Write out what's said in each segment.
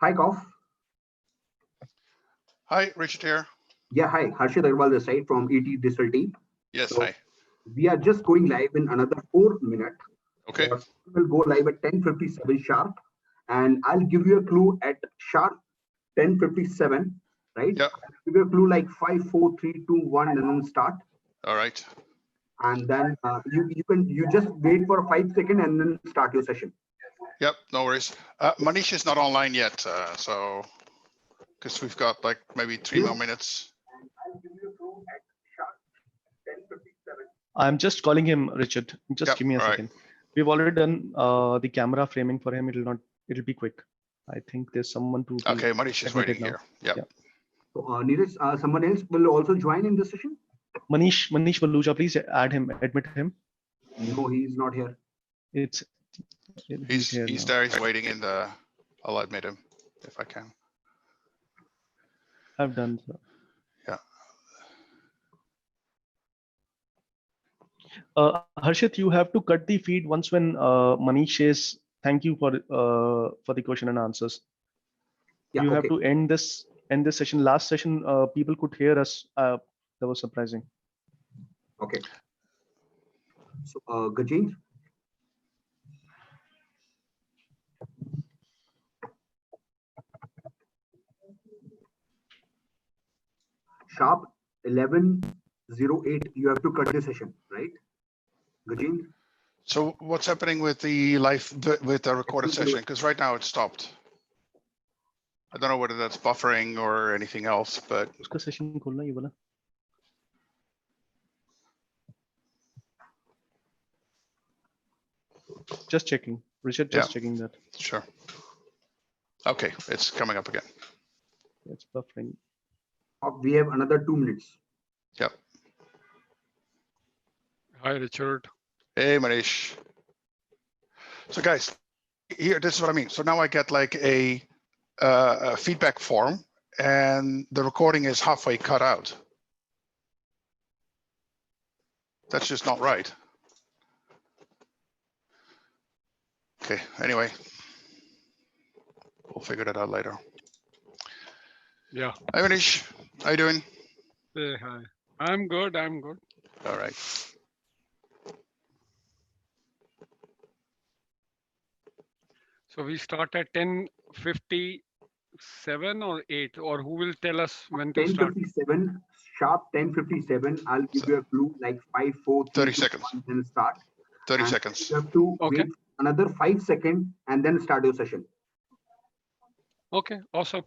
Hi, Kauf. Hi, Richard here. Yeah, hi. Harshit Agarwal this side from ET Digital team. Yes, So hi. we are just going live in another 4 minutes. Okay. We'll go live at 10:57 sharp, and I'll give you a clue at sharp 10:57, right? Yeah. I'll give you a clue like 5, 4, 3, 2, 1, and then start. All right. And then you just wait for 5 seconds and then start your session. Yep, no worries. Manish is not online yet, so because we've got like maybe 3 more minutes. I'll give you a clue at sharp 10:57. I'm just calling him Richard. Just give me a second. We've already done the camera framing for him. It'll be quick. I think there's someone to. Okay, Manish is waiting here. Yep. Yeah. So Neeraj, someone else will also join in this session. Manish Valuja, please add him, admit him. No, he's not here. He's here He's now. there. He's waiting in the. I'll admit him if I can. I've done so. Yeah. Harshit, you have to cut the feed once when Manish says thank you for the question and answers. Yeah, you okay. have to end this session. Last session, people could hear us. That was surprising. Okay. So Gajendra. Sharp 11:08. You have to cut the session, right, Gajendra? So what's happening with the recorded session? Because right now it's stopped. I don't know whether that's buffering or anything else, but. Uska session खोलना ये वाला. Just checking. Richard, just checking that. Sure. Okay, it's coming up again. It's buffering. We have another 2 minutes. Yep. Hi, Richard. Hey, Manish. So guys, here, this is what I mean. So now I get like a feedback form and the recording is halfway cut out. That's just not right. Okay, anyway, we'll figure that out later. Yeah. Hi, Manish. How you doing? Hey, hi. I'm good. I'm good. All right. So we start at 10:57 or 8, or who will tell us when to start? 10:57, sharp 10:57. I'll give you a clue like 5, 4, 3, 30 2, seconds. 1, then start. 30 And seconds. You have to Okay. wait another 5 seconds and then start your session. Okay, awesome.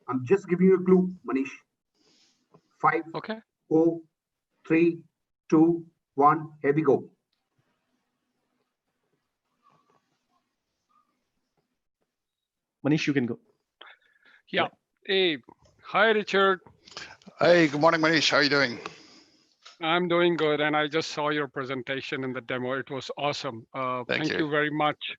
I'm just giving you a clue, Manish. 5, Okay. 4, 3, 2, 1. Here we go. Manish, you can go. Yeah. Hey, hi, Richard. Hey, good morning, Manish. How are you doing? I'm doing good, and I just saw your presentation in the demo. It was awesome. Thank you very much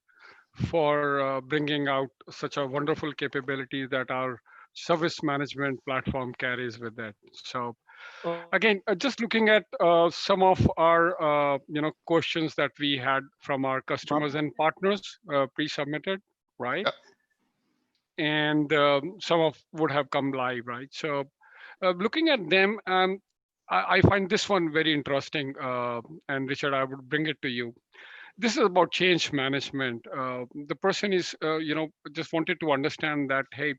for bringing out such a wonderful capability that our service management platform carries with it. So again, just looking at some of our questions that we had from our customers and partners pre-submitted, right? Yep. And some of would have come live, right? So looking at them, I find this one very interesting. And Richard, I would bring it to you. This is about change management. The person is, just wanted to understand that, hey,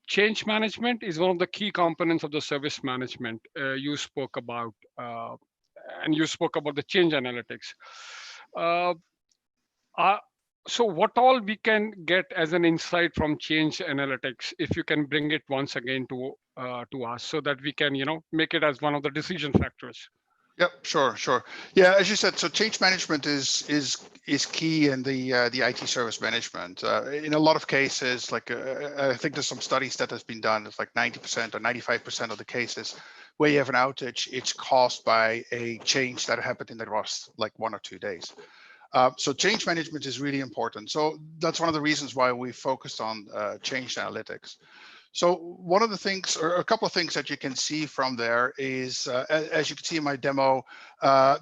change management is one of the key components of the service management you spoke about, and you spoke about the change analytics. So what all we can get as an insight from change analytics, if you can bring it once again to us so that we can, make it as one of the decision factors. Yep, sure. Yeah, as you said, so change management is key in the IT service management. In a lot of cases, like I think there's some studies that has been done. It's like 90% or 95% of the cases where you have an outage, it's caused by a change that happened in the last like 1 or 2 days. So change management is really important. So that's one of the reasons why we focused on change analytics. So one of the things, or a couple of things that you can see from there is, as you can see in my demo,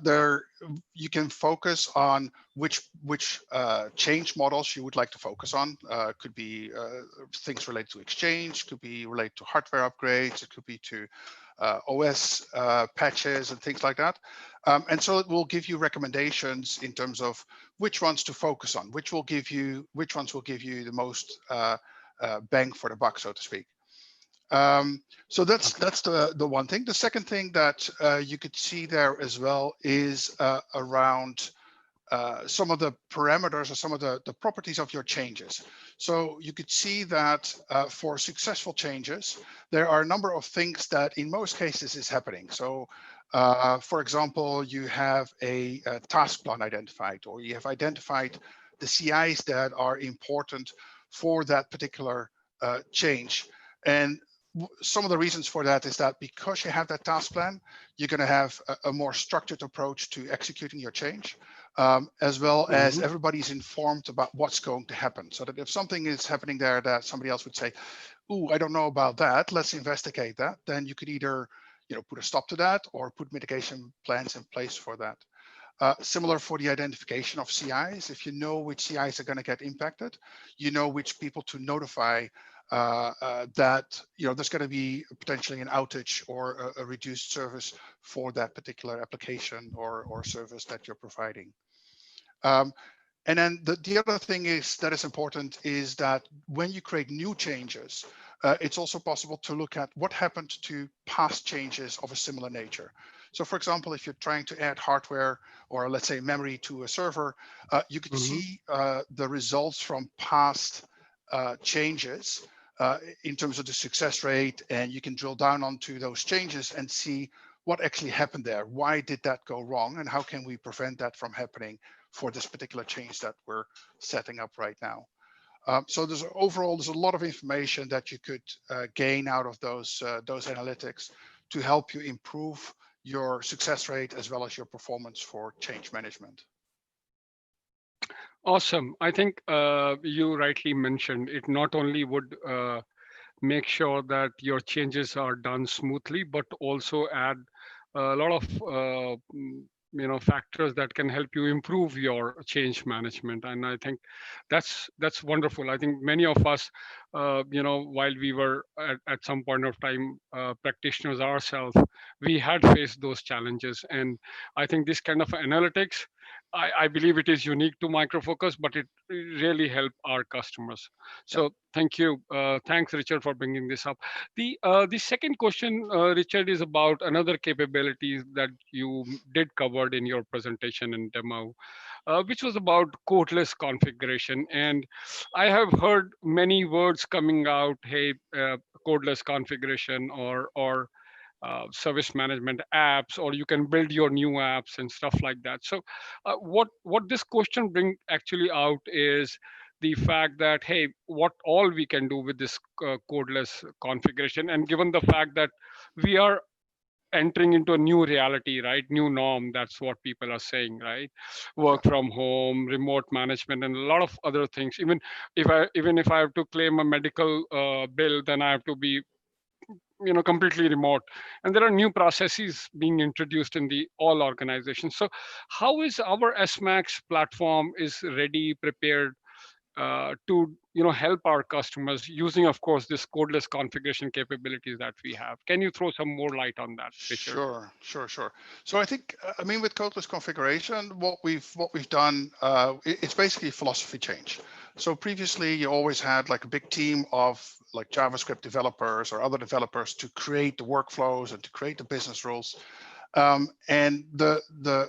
there you can focus on which change models you would like to focus on. Could be things related to Exchange, could be related to hardware upgrades, it could be to OS patches and things like that. And so it will give you recommendations in terms of which ones to focus on, which ones will give you the most bang for the buck, so to speak. So that's the one thing. The second thing that you could see there as well is around some of the parameters or some of the properties of your changes. So you could see that for successful changes, there are a number of things that in most cases is happening. So for example, you have a task plan identified, or you have identified the CIs that are important for that particular change. And some of the reasons for that is that because you have that task plan, you're going to have a more structured approach to executing your change, as well as everybody's informed about what's going to happen. So that if something is happening there that somebody else would say, "Ooh, I don't know about that, let's investigate that," then you could either put a stop to that or put mitigation plans in place for that. Similar for the identification of CIs. If you know which CIs are going to get impacted, you know which people to notify that there's going to be potentially an outage or a reduced service for that particular application or service that you're providing. And then the other thing that is important is that when you create new changes, it's also possible to look at what happened to past changes of a similar nature. So for example, if you're trying to add hardware or let's say memory to a server, you could see the results from past changes in terms of the success rate, and you can drill down onto those changes and see what actually happened there. Why did that go wrong, and how can we prevent that from happening for this particular change that we're setting up right now? So there's a lot of information that you could gain out of those analytics to help you improve your success rate as well as your performance for change management. Awesome. I think you rightly mentioned it not only would make sure that your changes are done smoothly, but also add a lot of factors that can help you improve your change management. And I think that's wonderful. I think many of us, while we were at some point of time practitioners ourselves, we had faced those challenges. And I think this kind of analytics, I believe it is unique to Micro Focus, but it really helped our customers. So thank you. Thanks, Richard, for bringing this up. The second question, Richard, is about another capabilities that you did covered in your presentation and demo, which was about codeless configuration. And I have heard many words coming out, hey, codeless configuration or service management apps, or you can build your new apps and stuff like that. So what this question brings actually out is the fact that, hey, what all we can do with this codeless configuration, and given the fact that we are entering into a new reality, right? New norm, that's what people are saying, right? Work from home, remote management, and a lot of other things. Even if I have to claim a medical bill, then I have to be completely remote, and there are new processes being introduced in the all organizations. So how is our SMAX platform is ready, prepared to help our customers using, of course, this codeless configuration capabilities that we have? Can you throw some more light on that, Richard? Sure. So I think, with codeless configuration, what we've done, it's basically philosophy change. So previously, you always had like a big team of like JavaScript developers or other developers to create the workflows and to create the business rules. And the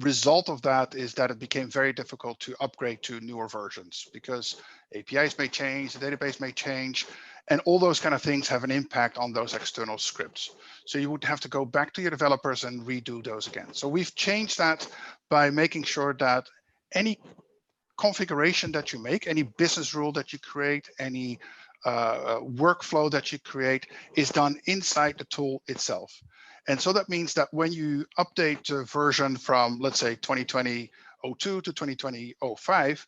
result of that is that it became very difficult to upgrade to newer versions because APIs may change, the database may change, and all those kind of things have an impact on those external scripts. So you would have to go back to your developers and redo those again. So we've changed that by making sure that any configuration that you make, any business rule that you create, any workflow that you create is done inside the tool itself. And so that means that when you update a version from, let's say, 2020.02 to 2020.05,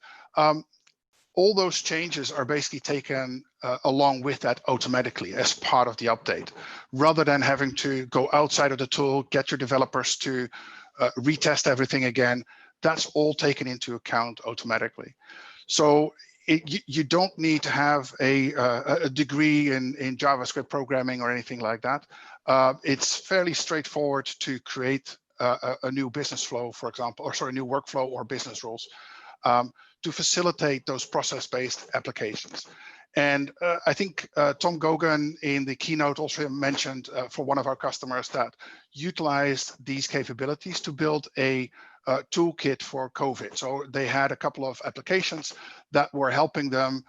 all those changes are basically taken along with that automatically as part of the update, rather than having to go outside of the tool, get your developers to retest everything again. That's all taken into account automatically. So you don't need to have a degree in JavaScript programming or anything like that. It's fairly straightforward to create a new business flow, for example, or sorry, new workflow or business rules to facilitate those process-based applications. And I think Tom Gogan in the keynote also mentioned for one of our customers that utilized these capabilities to build a toolkit for COVID. So they had a couple of applications that were helping them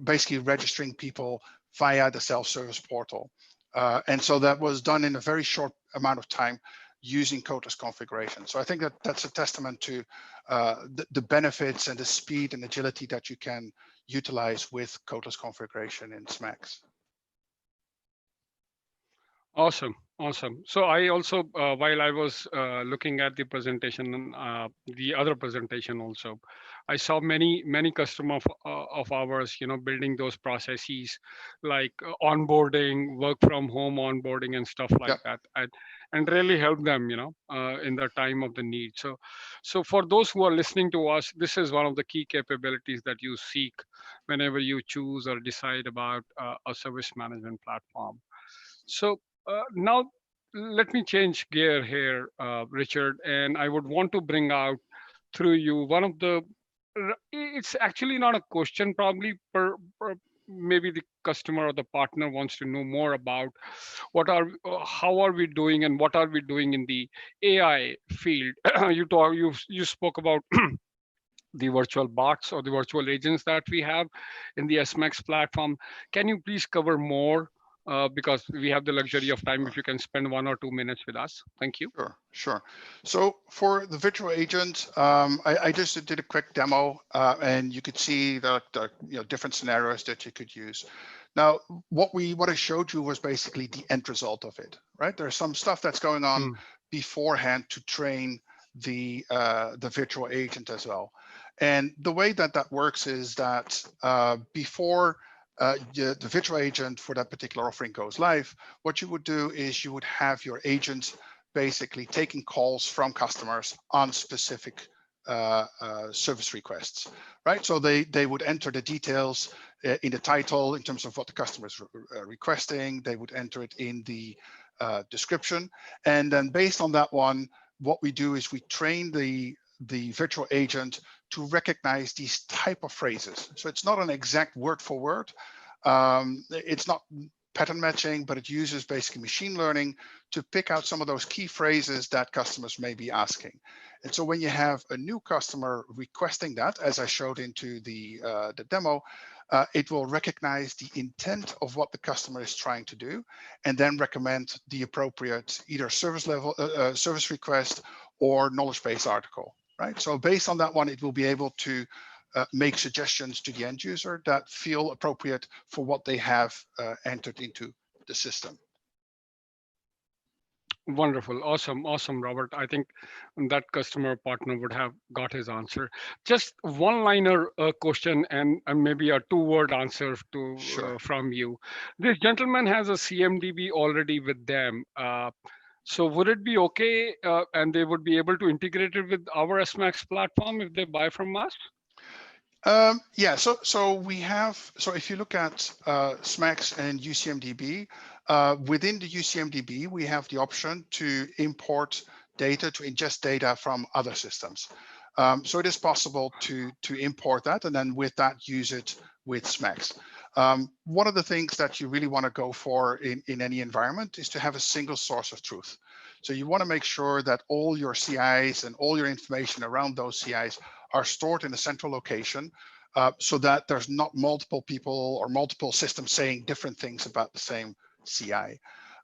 basically registering people via the self-service portal. And so that was done in a very short amount of time using codeless configuration. So I think that that's a testament to the benefits and the speed and agility that you can utilize with codeless configuration in SMAX. Awesome, awesome. So I also, while I was looking at the presentation, the other presentation also, I saw many customers of ours, building those processes like onboarding, work from home onboarding, and stuff like that, and really help them, in the time of the need. So for those who are listening to us, this is one of the key capabilities that you seek whenever you choose or decide about a service management platform. So now let me change gear here, Richard, and I would want to bring out through you one of the, it's actually not a question, probably maybe the customer or the partner wants to know more about how are we doing and what are we doing in the AI field. You spoke about the virtual bots or the virtual agents that we have in the SMAX platform. Can you please cover more? Because we have the luxury of time, if you can spend 1 or 2 minutes with us. Thank you. Sure. So for the virtual agent, I just did a quick demo, and you could see the different scenarios that you could use. Now, what I showed you was basically the end result of it, right? There's some stuff that's going on beforehand to train the virtual agent as well. And the way that works is that before the virtual agent for that particular offering goes live, what you would do is you would have your agent basically taking calls from customers on specific service requests, right? So they would enter the details in the title in terms of what the customer is requesting. They would enter it in the description. And then based on that one, what we do is we train the virtual agent to recognize these type of phrases. So it's not an exact word for word. It's not pattern matching, but it uses basically machine learning to pick out some of those key phrases that customers may be asking. And so when you have a new customer requesting that, as I showed into the demo, it will recognize the intent of what the customer is trying to do, and then recommend the appropriate either service request or knowledge base article. Right. So based on that one, it will be able to make suggestions to the end user that feel appropriate for what they have entered into the system. Wonderful. Awesome, Robert. I think that customer partner would have got his answer. Just one-liner question and maybe a 2-word answer to from you. This gentleman has a CMDB already with them. So would it be okay and they would be able to integrate it with our SMAX platform if they buy from us? Yeah, so we have, so if you look at SMAX and UCMDB, within the UCMDB, we have the option to import data, to ingest data from other systems. So it is possible to import that and then with that use it with SMAX. One of the things that you really want to go for in any environment is to have a single source of truth. So you want to make sure that all your CIs and all your information around those CIs are stored in a central location so that there's not multiple people or multiple systems saying different things about the same CI.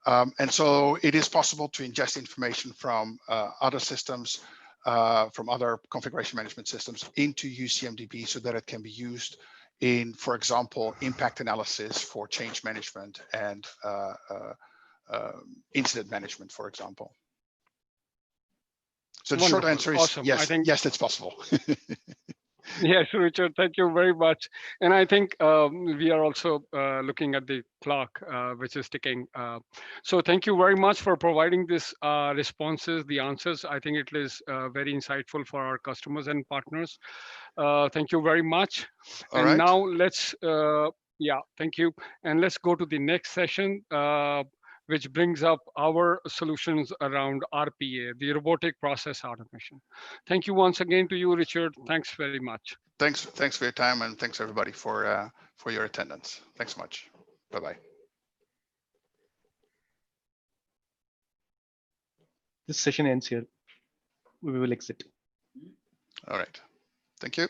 And so it is possible to ingest information from other systems, from other configuration management systems into UCMDB so that it can be used in, for example, impact analysis for change management and incident management, for example. So the short answer is yes, yes, it's possible. Yes, Richard, thank you very much. And I think we are also looking at the clock, which is ticking. So thank you very much for providing this responses, the answers. I think it is very insightful for our customers and partners. Thank you very much. All And right. now let's, yeah, thank you. And let's go to the next session, which brings up our solutions around RPA, the robotic process automation. Thank you once again to you, Richard. Thanks very much. Thanks for your time, and thanks everybody for your attendance. Thanks so much. Bye-bye. This session ends here. We will exit. All right. Thank you.